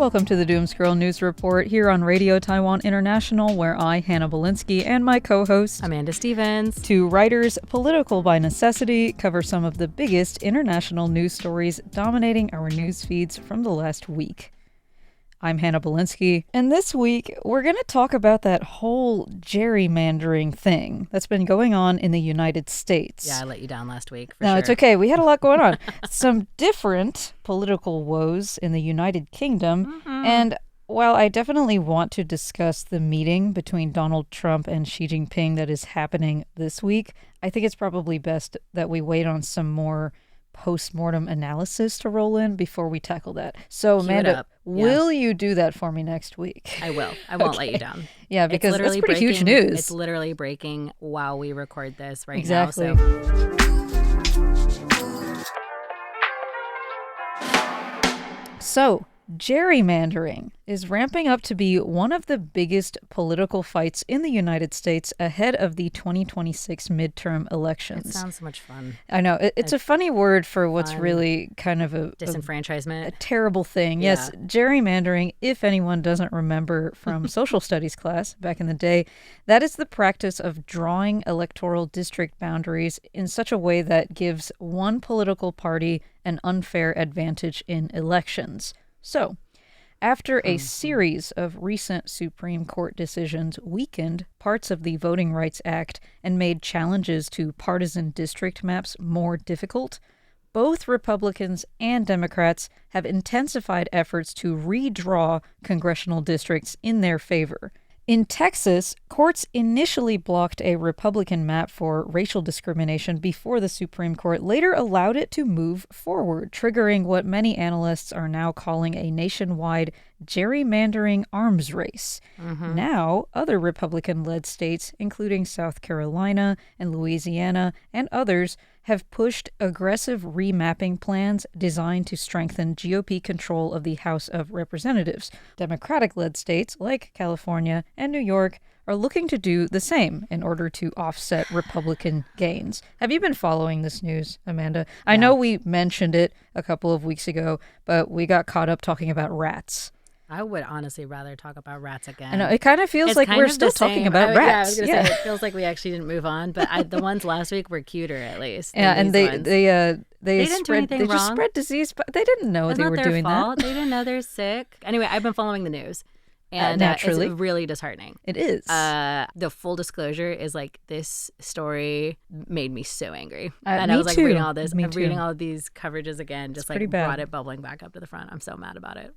Welcome to the Doomscroll News Report here on Radio Taiwan International, where I, Hanna Belinsky, and my co-host, Amanda Stevens, two writers, political by necessity, cover some of the biggest international news stories dominating our news feeds from the last week. I'm Hanna Belinsky, and this week we're going to talk about that whole gerrymandering thing that's been going on in the United States. Yeah, I let you down last week. No, it's okay. We had a lot going on. Some different political woes in the United Kingdom. And while I definitely want to discuss the meeting between Donald Trump and Xi Jinping that is happening this week, I think it's probably best that we wait on some more post-mortem analysis to roll in before we tackle that. So, Amanda, will you do that for me next week? I will. I won't let you down. Yeah, because that's pretty huge news. It's literally breaking while we record this right now. So. So, gerrymandering is ramping up to be one of the biggest political fights in the United States ahead of the 2026 midterm elections. It sounds so much fun. I know. It's a funny word for what's really kind of a disenfranchisement. A terrible thing. Yeah. Yes, gerrymandering, if anyone doesn't remember from social studies class back in the day, that is the practice of drawing electoral district boundaries in such a way that gives one political party an unfair advantage in elections. So, after a series of recent Supreme Court decisions weakened parts of the Voting Rights Act and made challenges to partisan district maps more difficult, both Republicans and Democrats have intensified efforts to redraw congressional districts in their favor. In Texas, courts initially blocked a Republican map for racial discrimination before the Supreme Court later allowed it to move forward, triggering what many analysts are now calling a nationwide gerrymandering arms race. Now, other Republican-led states, including South Carolina and Louisiana and others, have pushed aggressive remapping plans designed to strengthen GOP control of the House of Representatives. Democratic-led states like California and New York are looking to do the same in order to offset Republican gains. Have you been following this news, Amanda? I know we mentioned it a couple of weeks ago, but we got caught up talking about rats. I would honestly rather talk about rats again. I know, it kind of feels like we're still talking about rats. Yeah, I was going to say, it feels like we actually didn't move on, but the ones last week were cuter, at least. Yeah, and they didn't do anything wrong. Just spread disease, but they didn't know they were doing that. They didn't know they're sick. Anyway, I've been following the news. And naturally. It's really disheartening. It is. The full disclosure is like this story made me so angry. And me I was like too. reading all this, Me reading too. all of these coverages again, just like brought it bubbling back up to the front. I'm so mad about it.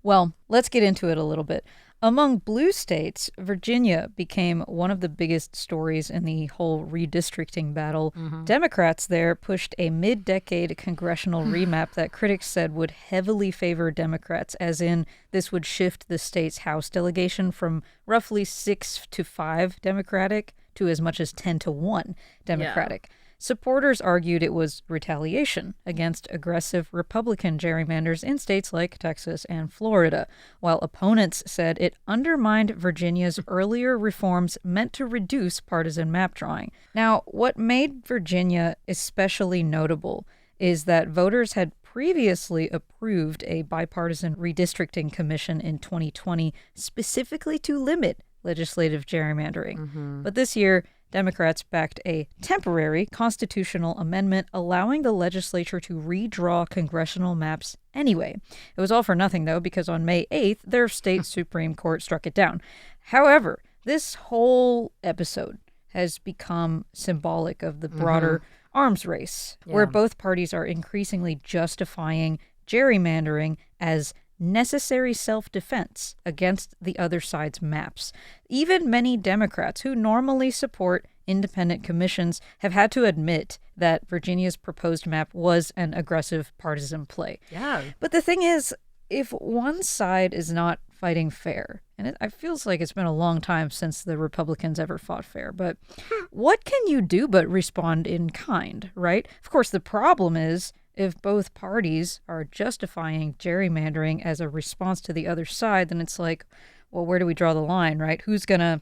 Well, let's get into it a little bit. Among blue states, Virginia became one of the biggest stories in the whole redistricting battle. Democrats there pushed a mid-decade congressional remap that critics said would heavily favor Democrats, as in this would shift the state's House delegation from roughly 6-5 Democratic to as much as 10-1 Democratic. Supporters argued it was retaliation against aggressive Republican gerrymanders in states like Texas and Florida, while opponents said it undermined Virginia's earlier reforms meant to reduce partisan map drawing. Now, what made Virginia especially notable is that voters had previously approved a bipartisan redistricting commission in 2020 specifically to limit legislative gerrymandering. But this year, Democrats backed a temporary constitutional amendment allowing the legislature to redraw congressional maps anyway. It was all for nothing, though, because on May 8th, their state Supreme Court struck it down. However, this whole episode has become symbolic of the broader arms race, where both parties are increasingly justifying gerrymandering as necessary self-defense against the other side's maps. Even many Democrats who normally support independent commissions have had to admit that Virginia's proposed map was an aggressive partisan play. Yeah. But the thing is, if one side is not fighting fair, and it feels like it's been a long time since the Republicans ever fought fair, but what can you do but respond in kind, right? Of course, the problem is if both parties are justifying gerrymandering as a response to the other side, then it's like, well, where do we draw the line, right? Who's going to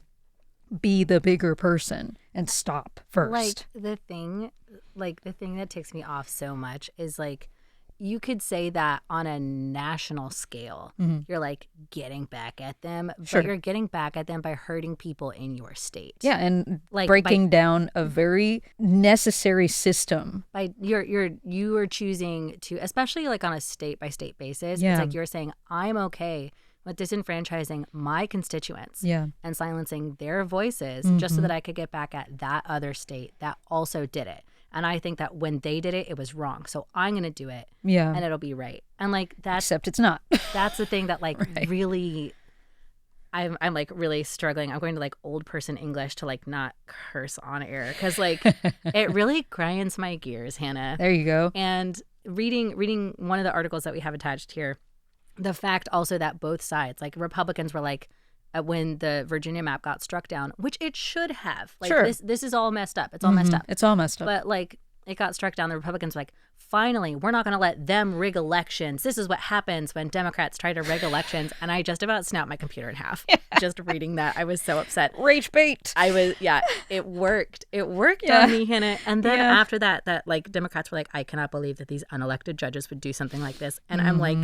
be the bigger person and stop first? The thing that ticks me off so much is like you could say that on a national scale, you're like getting back at them, but you're getting back at them by hurting people in your state. Yeah, and like breaking down a very necessary system. By you are choosing to, especially like on a state by state basis, it's like you're saying, I'm okay with disenfranchising my constituents and silencing their voices just so that I could get back at that other state that also did it. And I think that when they did it, it was wrong. So I'm going to do it and it'll be right. And like that's... Except it's not. That's the thing that like really... I'm like really struggling. I'm going to like old person English to like not curse on air because like it really grinds my gears, Hannah. There you go. And reading one of the articles that we have attached here, the fact also that both sides, like Republicans were like, when the Virginia map got struck down, which it should have. Like this is all messed up. It's all messed up. It's all messed up. But like it got struck down. The Republicans were like, finally, we're not going to let them rig elections. This is what happens when Democrats try to rig elections. And I just about snapped my computer in half just reading that. I was so upset. Rage bait. I was, it worked. It worked on me, Hannah. And then after that like Democrats were like, I cannot believe that these unelected judges would do something like this. And I'm like,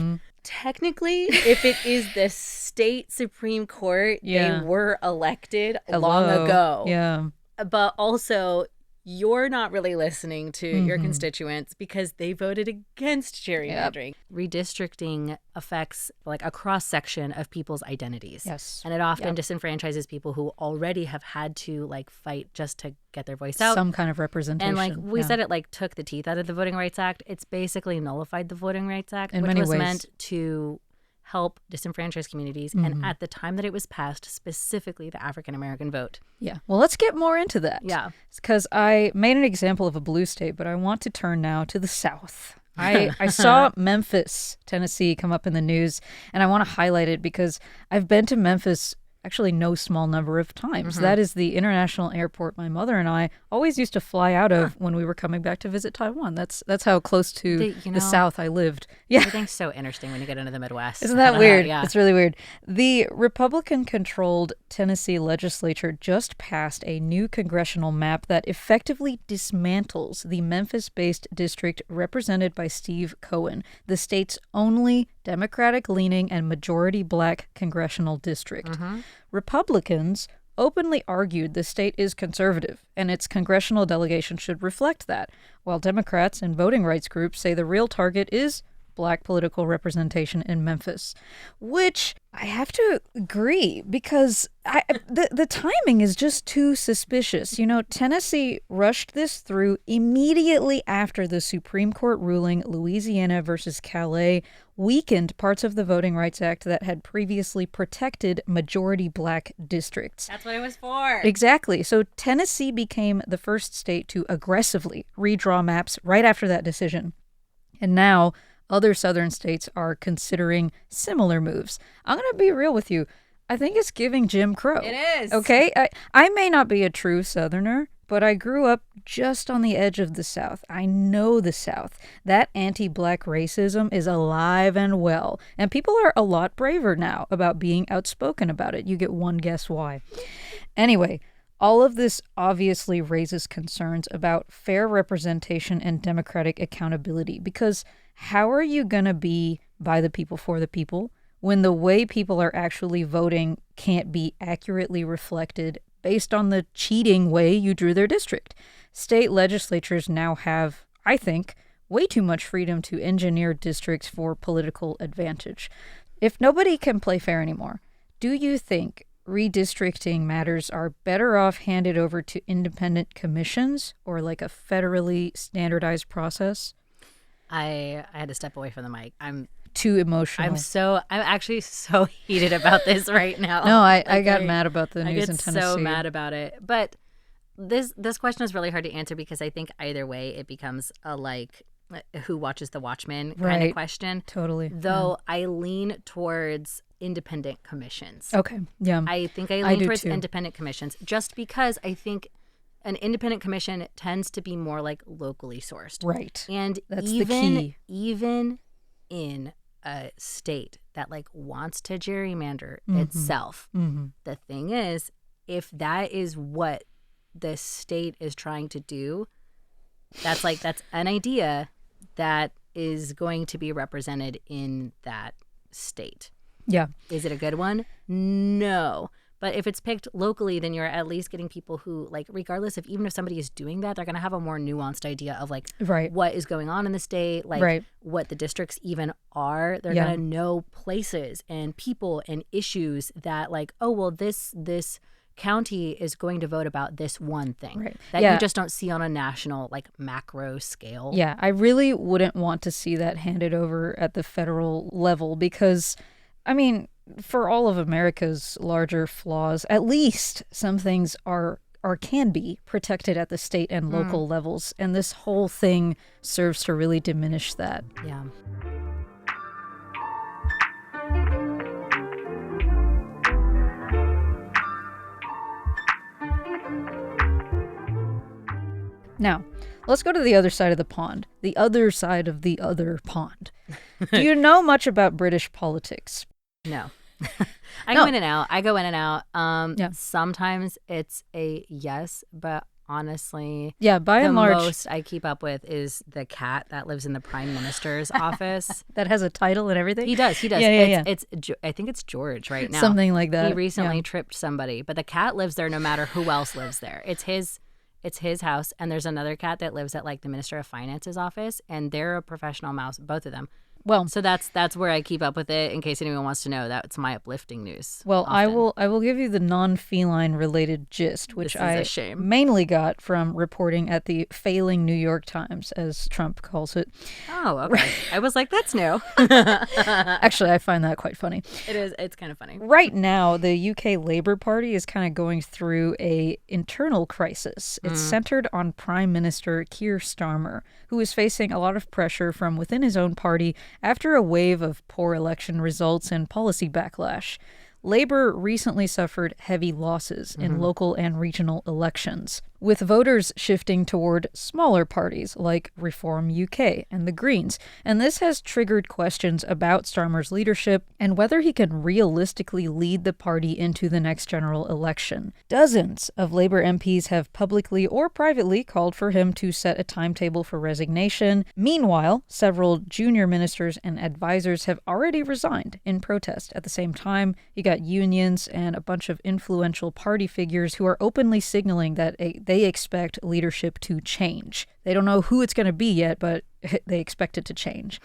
technically, if it is the state Supreme Court, they were elected long ago. Yeah. But also, you're not really listening to your constituents because they voted against gerrymandering. Redistricting affects like a cross-section of people's identities. Yes. And it often disenfranchises people who already have had to like fight just to get their voice out. Some kind of representation. And like we said, it like took the teeth out of the Voting Rights Act. It's basically nullified the Voting Rights Act, which was meant to help disenfranchised communities. And at the time that it was passed, specifically the African-American vote. Yeah. Well, let's get more into that. Yeah. Because I made an example of a blue state, but I want to turn now to the South. I saw Memphis, Tennessee come up in the news, and I want to highlight it because I've been to Memphis actually no small number of times. That is the international airport my mother and I always used to fly out of when we were coming back to visit Taiwan. That's how close to the South I lived. Yeah. Everything's so interesting when you get into the Midwest. Isn't that weird? It's really weird. The Republican-controlled Tennessee legislature just passed a new congressional map that effectively dismantles the Memphis-based district represented by Steve Cohen, the state's only Democratic-leaning and majority-black congressional district. Republicans openly argued the state is conservative, and its congressional delegation should reflect that, while Democrats and voting rights groups say the real target is black political representation in Memphis, which I have to agree because the timing is just too suspicious. You know, Tennessee rushed this through immediately after the Supreme Court ruling Louisiana versus Calais weakened parts of the Voting Rights Act that had previously protected majority black districts. That's what it was for. Exactly. So Tennessee became the first state to aggressively redraw maps right after that decision. And now other southern states are considering similar moves. I'm going to be real with you. I think it's giving Jim Crow. It is. Okay? I may not be a true Southerner, but I grew up just on the edge of the South. I know the South. That anti-black racism is alive and well. And people are a lot braver now about being outspoken about it. You get one guess why. Anyway, all of this obviously raises concerns about fair representation and democratic accountability because how are you going to be by the people for the people when the way people are actually voting can't be accurately reflected based on the cheating way you drew their district? State legislatures now have, I think, way too much freedom to engineer districts for political advantage. If nobody can play fair anymore, do you think redistricting matters are better off handed over to independent commissions or like a federally standardized process? I had to step away from the mic. I'm too emotional. I'm actually so heated about this right now. No, I got mad about the news in Tennessee. I get so mad about it. But this question is really hard to answer because I think either way it becomes a like who watches the Watchmen kind of question. Totally. Though I lean towards independent commissions. Okay. Yeah. I think I lean towards independent commissions just because I think an independent commission tends to be more like locally sourced. Right. And that's the key. Even in a state that like wants to gerrymander itself, the thing is, if that is what the state is trying to do, that's an idea that is going to be represented in that state. Yeah. Is it a good one? No. But if it's picked locally, then you're at least getting people who, like, regardless of even if somebody is doing that, they're going to have a more nuanced idea of, like, what is going on in the state, like, what the districts even are. They're going to know places and people and issues that, like, oh, well, this county is going to vote about this one thing that you just don't see on a national, like, macro scale. Yeah, I really wouldn't want to see that handed over at the federal level because, I mean, for all of America's larger flaws, at least some things can be protected at the state and local levels, and this whole thing serves to really diminish that. Yeah. Now, let's go to the other side of the pond. The other side of the other pond. Do you know much about British politics? No. I go in and out. Sometimes it's a yes, but honestly, by and large, the most I keep up with is the cat that lives in the prime minister's office. That has a title and everything? He does. Yeah. I think it's George right now. Something like that. He recently tripped somebody, but the cat lives there no matter who else lives there. It's his house, and there's another cat that lives at, like, the Minister of Finance's office, and they're a professional mouse, both of them. Well, so that's where I keep up with it. In case anyone wants to know, that's my uplifting news. Well, often. I will give you the non-feline related gist, which I mainly got from reporting at the failing New York Times, as Trump calls it. Oh, okay. I was like, that's new. Actually, I find that quite funny. It is. It's kind of funny. Right now, the UK Labour Party is kind of going through a internal crisis. It's centered on Prime Minister Keir Starmer, who is facing a lot of pressure from within his own party after a wave of poor election results and policy backlash. Labour recently suffered heavy losses in local and regional elections, with voters shifting toward smaller parties like Reform UK and the Greens. And this has triggered questions about Starmer's leadership and whether he can realistically lead the party into the next general election. Dozens of Labour MPs have publicly or privately called for him to set a timetable for resignation. Meanwhile, several junior ministers and advisors have already resigned in protest. At the same time, you got unions and a bunch of influential party figures who are openly signaling that they expect leadership to change. They don't know who it's going to be yet, but they expect it to change.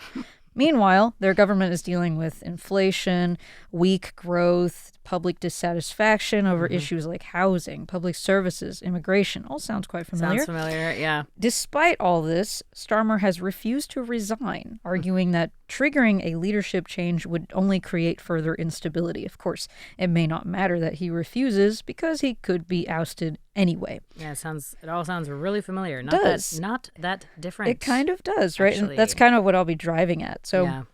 Meanwhile, their government is dealing with inflation, weak growth, public dissatisfaction over issues like housing, public services, immigration. All sounds quite familiar. Sounds familiar, yeah. Despite all this, Starmer has refused to resign, arguing that triggering a leadership change would only create further instability. Of course, it may not matter that he refuses because he could be ousted anyway. Yeah, it all sounds really familiar. Not that different. It kind of does, right? Actually. And that's kind of what I'll be driving at. So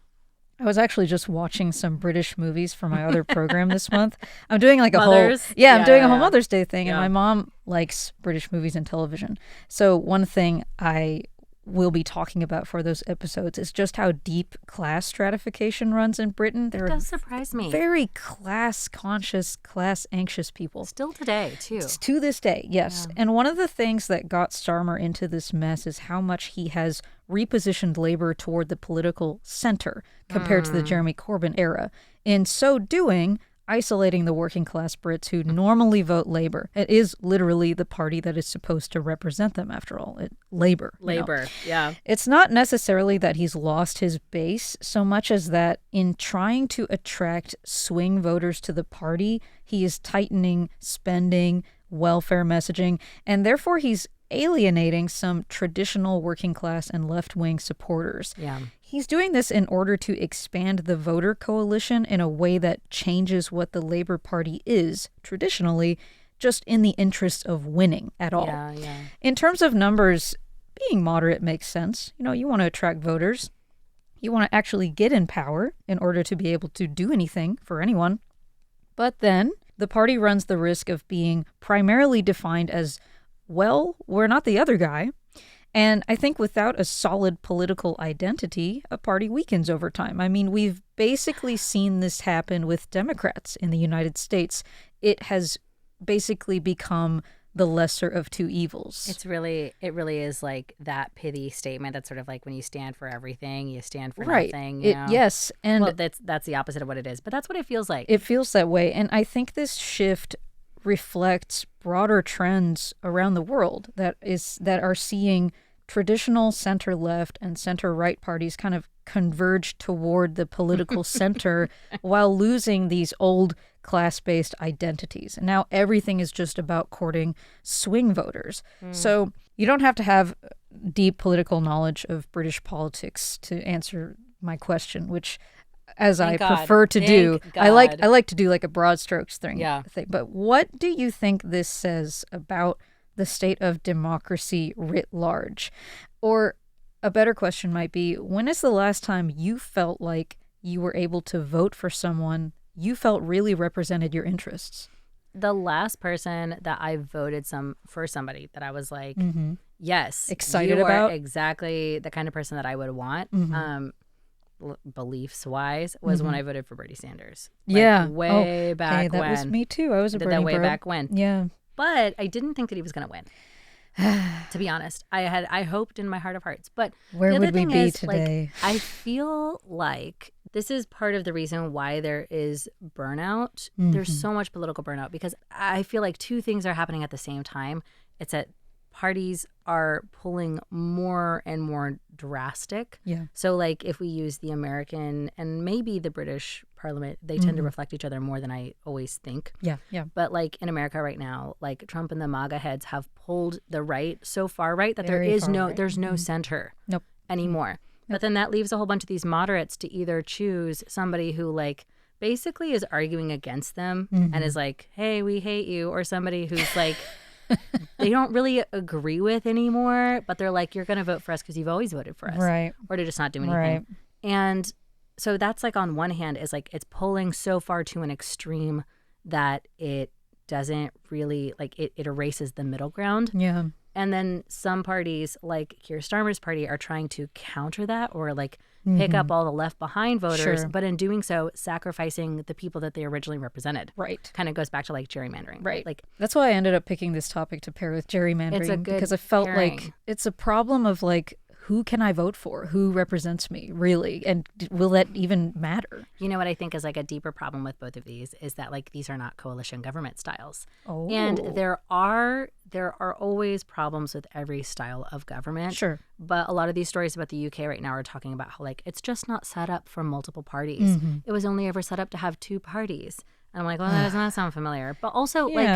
I was actually just watching some British movies for my other program this month. I'm doing like a whole Mother's Day thing, and my mom likes British movies and television. So one thing I will be talking about for those episodes is just how deep class stratification runs in Britain. It does surprise me. Very class-conscious, class-anxious people. Still today, too. To this day, yes. Yeah. And one of the things that got Starmer into this mess is how much he has repositioned Labour toward the political center compared to the Jeremy Corbyn era. In so doing, isolating the working class Brits who normally vote Labour. It is literally the party that is supposed to represent them, after all. Labour. Yeah. It's not necessarily that he's lost his base so much as that in trying to attract swing voters to the party, he is tightening spending, welfare messaging, and therefore he's alienating some traditional working class and left-wing supporters. Yeah. He's doing this in order to expand the voter coalition in a way that changes what the Labour Party is, traditionally, just in the interest of winning at all. Yeah. In terms of numbers, being moderate makes sense. You know, you want to attract voters. You want to actually get in power in order to be able to do anything for anyone. But then the party runs the risk of being primarily defined as, well, we're not the other guy. And I think without a solid political identity, a party weakens over time. I mean, we've basically seen this happen with Democrats in the United States. It has basically become the lesser of two evils. It really is like that pithy statement that's sort of like when you stand for everything, you stand for nothing. You know? Yes. And well, that's the opposite of what it is, but that's what it feels like. It feels that way. And I think this shift reflects broader trends around the world that are seeing traditional center-left and center-right parties kind of converge toward the political center while losing these old class-based identities. And now everything is just about courting swing voters. So you don't have to have deep political knowledge of British politics to answer my question, which, as I prefer to do, I like to do like a broad strokes thing. But what do you think this says about the state of democracy writ large? Or a better question might be, when is the last time you felt like you were able to vote for someone you felt really represented your interests? The last person that I voted for somebody that I was like, yes, excited you about, are exactly the kind of person that I would want. Beliefs wise was when I voted for Bernie Sanders. Like, way back when. That was me too. I was a Bernie that way bro. Back when. Yeah. But I didn't think that he was going to win. To be honest, I hoped in my heart of hearts. But where would we be today? Like, I feel like this is part of the reason why there is burnout. There's so much political burnout because I feel like two things are happening at the same time. It's that parties are pulling more and more drastic. Yeah. So like if we use the American and maybe the British Parliament, they tend to reflect each other more than I always think. Yeah, yeah. But like in America right now, like Trump and the MAGA heads have pulled the right so far right that there's no center anymore. But then that leaves a whole bunch of these moderates to either choose somebody who like basically is arguing against them and is like, hey, we hate you, or somebody who's like they don't really agree with anymore, but they're like, you're going to vote for us because you've always voted for us. Right. Or to just not do anything. Right. And so that's like on one hand is like it's pulling so far to an extreme that it doesn't really like it erases the middle ground. Yeah. And then some parties like Keir Starmer's party are trying to counter that or like pick up all the left behind voters, but in doing so, sacrificing the people that they originally represented. Right. Kind of goes back to like gerrymandering. Right. Like that's why I ended up picking this topic to pair with gerrymandering. It's a good because I felt pairing. like it's a problem of like, who can I vote for? Who represents me, really? And will that even matter? You know what I think is like a deeper problem with both of these is that like these are not coalition government styles. Oh. And there are always problems with every style of government. Sure. But a lot of these stories about the UK right now are talking about how like it's just not set up for multiple parties. It was only ever set up to have two parties. And I'm like, well, that does not sound familiar. But also, like,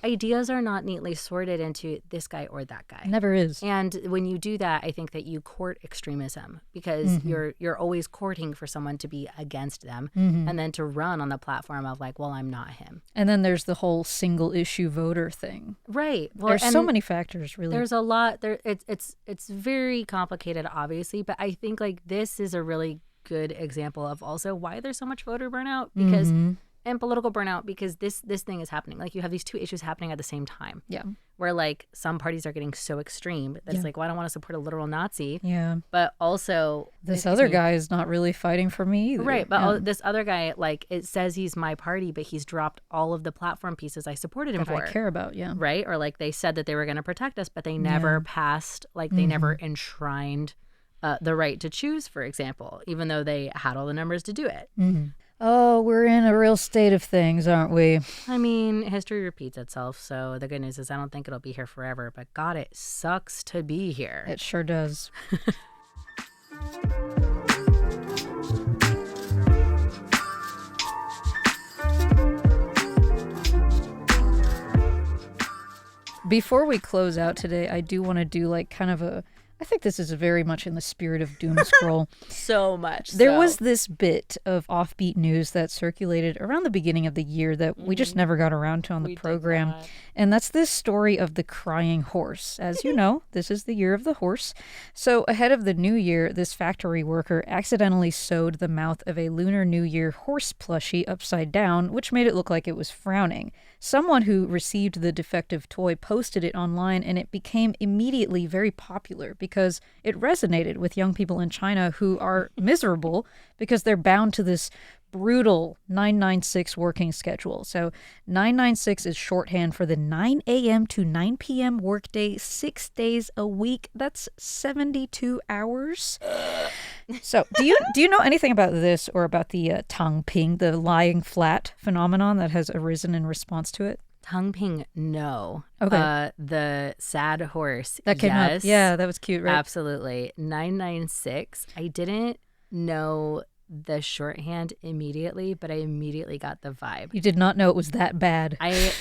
ideas are not neatly sorted into this guy or that guy. Never is. And when you do that, I think that you court extremism because you're always courting for someone to be against them and then to run on the platform of like, well, I'm not him. And then there's the whole single issue voter thing. Right. Well, there's so many factors, really. There's a lot. It's very complicated, obviously. But I think like this is a really good example of also why there's so much voter burnout because. And political burnout because this thing is happening. Like you have these two issues happening at the same time. Yeah. Where like some parties are getting so extreme that it's like, well, I don't want to support a literal Nazi. Yeah. But also this other guy is not really fighting for me either. Right. But this other guy, like it says he's my party, but he's dropped all of the platform pieces I supported him for. I care about, yeah. Right. Or like they said that they were going to protect us, but they never passed, like they never enshrined the right to choose, for example, even though they had all the numbers to do it. Oh, we're in a real state of things, aren't we? I mean, history repeats itself, so the good news is I don't think it'll be here forever, but God, it sucks to be here. It sure does. Before we close out today, I do want to do like kind of I think this is very much in the spirit of doom scroll. So much. There was this bit of offbeat news that circulated around the beginning of the year that we just never got around to on the program. And that's this story of the crying horse. As you know, this is the year of the horse. So ahead of the new year, this factory worker accidentally sewed the mouth of a Lunar New Year horse plushie upside down, which made it look like it was frowning. Someone who received the defective toy posted it online, and it became immediately very popular because it resonated with young people in China who are miserable because they're bound to this brutal 996 working schedule. So 996 is shorthand for the 9 a.m. to 9 p.m. workday, 6 days a week. That's 72 hours. So do you know anything about this or about the tangping, the lying flat phenomenon that has arisen in response to it? Tangping, no. Okay. The sad horse, that came yes. up. Yeah, that was cute, right? Absolutely. 996. I didn't know the shorthand immediately, but I immediately got the vibe. You did not know it was that bad. I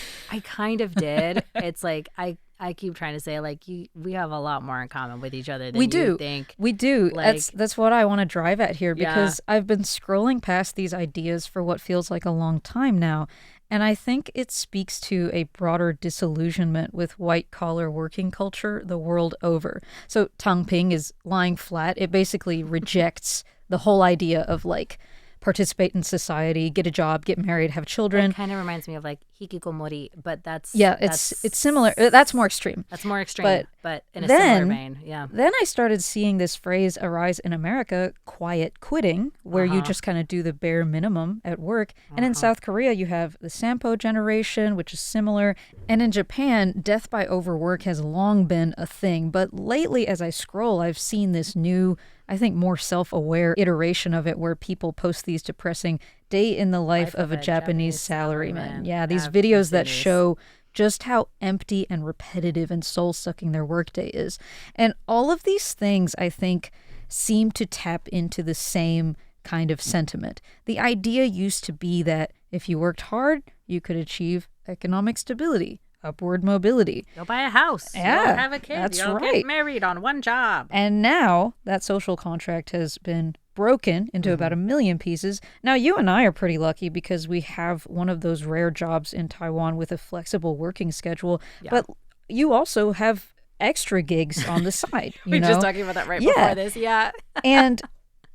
kind of did. It's like I keep trying to say, like, we have a lot more in common with each other than you think. We do. Like, that's what I want to drive at here, because I've been scrolling past these ideas for what feels like a long time now. And I think it speaks to a broader disillusionment with white-collar working culture the world over. So tangping is lying flat. It basically rejects the whole idea of, like, participate in society, get a job, get married, have children. It kind of reminds me of like hikikomori, but that's it's similar. That's more extreme. That's more extreme, but in a similar vein. Yeah. Then I started seeing this phrase arise in America, quiet quitting, where you just kind of do the bare minimum at work. And in South Korea, you have the Sampo generation, which is similar. And in Japan, death by overwork has long been a thing. But lately, as I scroll, I've seen this new, I think, more self-aware iteration of it, where people post these depressing day in the life of a Japanese salaryman. Yeah, these videos that show just how empty and repetitive and soul-sucking their workday is. And all of these things, I think, seem to tap into the same kind of sentiment. The idea used to be that if you worked hard, you could achieve economic stability, upward mobility. You'll buy a house. Yeah, you'll have a kid. That's you'll right. get married on one job. And now that social contract has been broken into about 1 million pieces. Now, you and I are pretty lucky because we have one of those rare jobs in Taiwan with a flexible working schedule. Yeah. But you also have extra gigs on the side. We were just talking about that before this. Yeah. And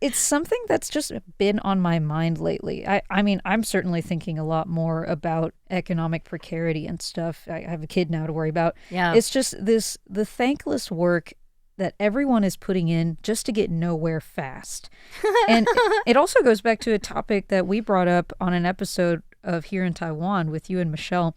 it's something that's just been on my mind lately. I mean, I'm certainly thinking a lot more about economic precarity and stuff. I have a kid now to worry about. Yeah. It's just the thankless work that everyone is putting in just to get nowhere fast. And it also goes back to a topic that we brought up on an episode of Here in Taiwan with you and Michelle,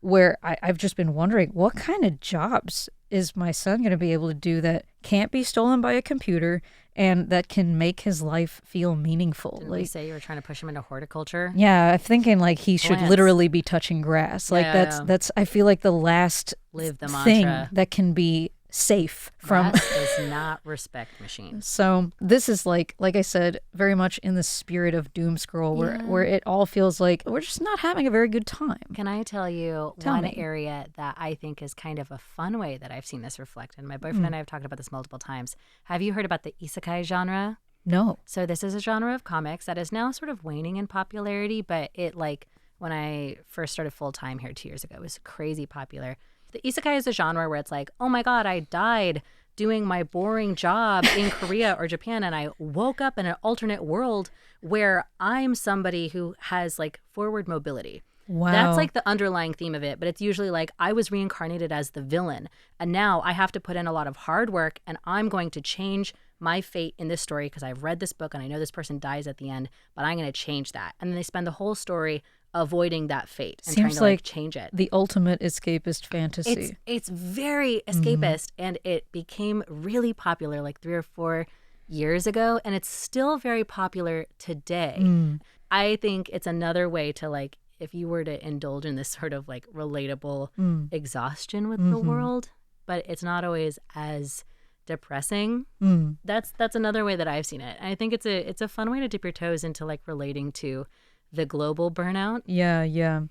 where I've just been wondering, what kind of jobs is my son going to be able to do that can't be stolen by a computer and that can make his life feel meaningful? Didn't we say you were trying to push him into horticulture? Yeah, I'm thinking like he should literally be touching grass. Like that's I feel like the last thing that can be safe from. Grass does not respect machines. So this is like I said, very much in the spirit of doom scroll, where it all feels like we're just not having a very good time. Can I tell you one area that I think is kind of a fun way that I've seen this reflected? My boyfriend and I have talked about this multiple times. Have you heard about the isekai genre? No. So this is a genre of comics that is now sort of waning in popularity, but it, like, when I first started full time here 2 years ago, it was crazy popular. The isekai is a genre where it's like, oh my God, I died doing my boring job in Korea or Japan, and I woke up in an alternate world where I'm somebody who has like forward mobility. Wow. That's like the underlying theme of it, but it's usually like I was reincarnated as the villain, and now I have to put in a lot of hard work, and I'm going to change my fate in this story because I've read this book and I know this person dies at the end, but I'm going to change that. And then they spend the whole story avoiding that fate and Seems trying to like change it. The ultimate escapist fantasy. It's very escapist, and it became really popular like 3 or 4 years ago, and it's still very popular today. I think it's another way to, like, if you were to indulge in this sort of like relatable exhaustion with the world, but it's not always as depressing. That's another way that I've seen it. And I think it's a fun way to dip your toes into like relating to the global burnout. Yeah.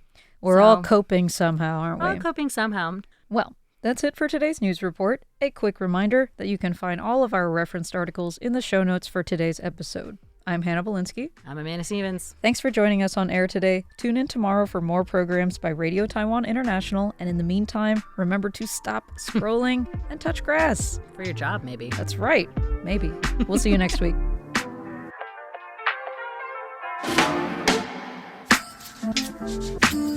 We're all coping somehow, aren't we? All coping somehow. Well, that's it for today's news report. A quick reminder that you can find all of our referenced articles in the show notes for today's episode. I'm Hannah Belinsky. I'm Amanda Stevens. Thanks for joining us on air today. Tune in tomorrow for more programs by Radio Taiwan International. And in the meantime, remember to stop scrolling and touch grass. For your job, maybe. That's right. Maybe. We'll see you next week. Thank you.